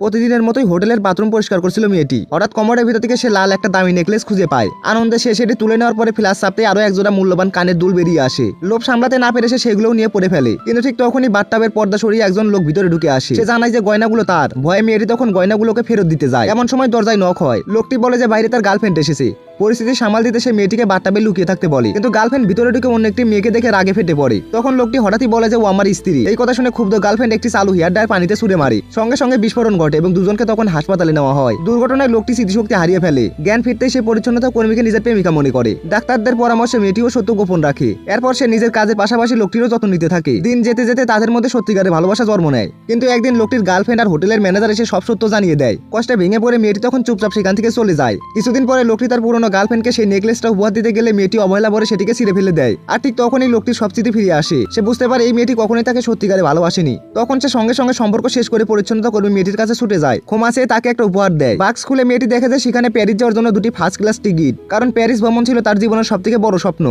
প্রতিদিনের মতোই হোটেলের বাথরুম পরিষ্কার করছিল মেয়েটি। হঠাৎ কমোডের ভিতর থেকে সে লাল একটা দামি নেকলেস খুঁজে পায়। আনন্দে সে সেটি তুলে নেওয়ার পরে ফ্ল্যাশ চাপতে আরো একজোড়া মূল্যবান কানের দুল বেরিয়ে আসে। লোভ সামলাতে না পেরে সে সেগুলোও নিয়ে পড়ে ফেলে। কিন্তু ঠিক তখনই বাথটাবের পর্দা সরিয়ে একজন লোক ভিতরে ঢুকে আসে। সে জানায় যে গয়নাগুলো তার। ভয়ে মেয়েটি তখন গয়নাগুলোকে ফেরত দিতে যায়। এমন সময় দরজায় নক হয়। লোকটি বলে যে বাইরে তার গার্লফ্রেন্ড এসেছে। পরিস্থিতি সামাল দিতে সে মেয়েটিকে বাথটাবে লুকিয়ে থাকতে বলে, কিন্তু গার্লফ্রেন্ড ভিতরে ঢুকে অন্য একটি মেয়েকে দেখে রাগে ফেটে পড়ে। তখন লোকটি হঠাৎই বলে যে ও আমার স্ত্রী। এই কথা শুনে ক্ষুব্ধ গার্লফ্রেন্ড একটি চালু হেয়ার ড্রায়ার পানিতে ছুড়ে মারে। সঙ্গে সঙ্গে বিস্ফোরণ ঘটে এবং দুজনকে তখন হাসপাতালে নেওয়া হয়। দুর্ঘটনায় লোকটি স্মৃতিশক্তি হারিয়ে ফেলে। জ্ঞান ফিরতেই সে পরিচ্ছন্নতা কর্মীকে নিজের প্রেমিকা মনে করে। ডাক্তারদের পরামর্শে মেয়েটিও সত্য গোপন রাখে। এরপর সে নিজের কাজের পাশাপাশি লোকটিরও যত্ন নিতে থাকে। দিন যেতে যেতে তাদের মধ্যে সত্যিকারের ভালোবাসা জন্ম নেয়। কিন্তু একদিন লোকটির গার্লফ্রেন্ড আর হোটেলের ম্যানেজার এসে সব সত্য জানিয়ে দেয়। কষ্টে ভেঙে পড়ে মেয়েটি তখন চুপচাপ সেখান থেকে চলে যায়। কিছুদিন পরে লোকটি তার পুরনো গার্লফ্রেন্ডকে সেই নেকলেসটা উপহার দিতে গেলে মেয়েটি অবহেলা করে সেটিকে ছিঁড়ে ফেলে দেয়। আর ঠিক তখনই লোকটির সব স্মৃতি ফিরে আসে। সে বুঝতে পারে এই মেয়েটি কখনোই তাকে সত্যিকারে ভালোবাসেনি। তখন সে সঙ্গে সঙ্গে সম্পর্ক শেষ করে পরিচ্ছন্নতা কর্মী মেয়েটির কাছে ছুটে যায়। ক্ষমা চেয়ে তাকে একটা উপহার দেয়। বাক্স খুলে মেয়েটি দেখে যে সেখানে প্যারিস যাওয়ার জন্য 2টি ফার্স্ট ক্লাস টিকিট। কারণ প্যারিস ভ্রমণ ছিল তার জীবনের সবথেকে বড় স্বপ্ন।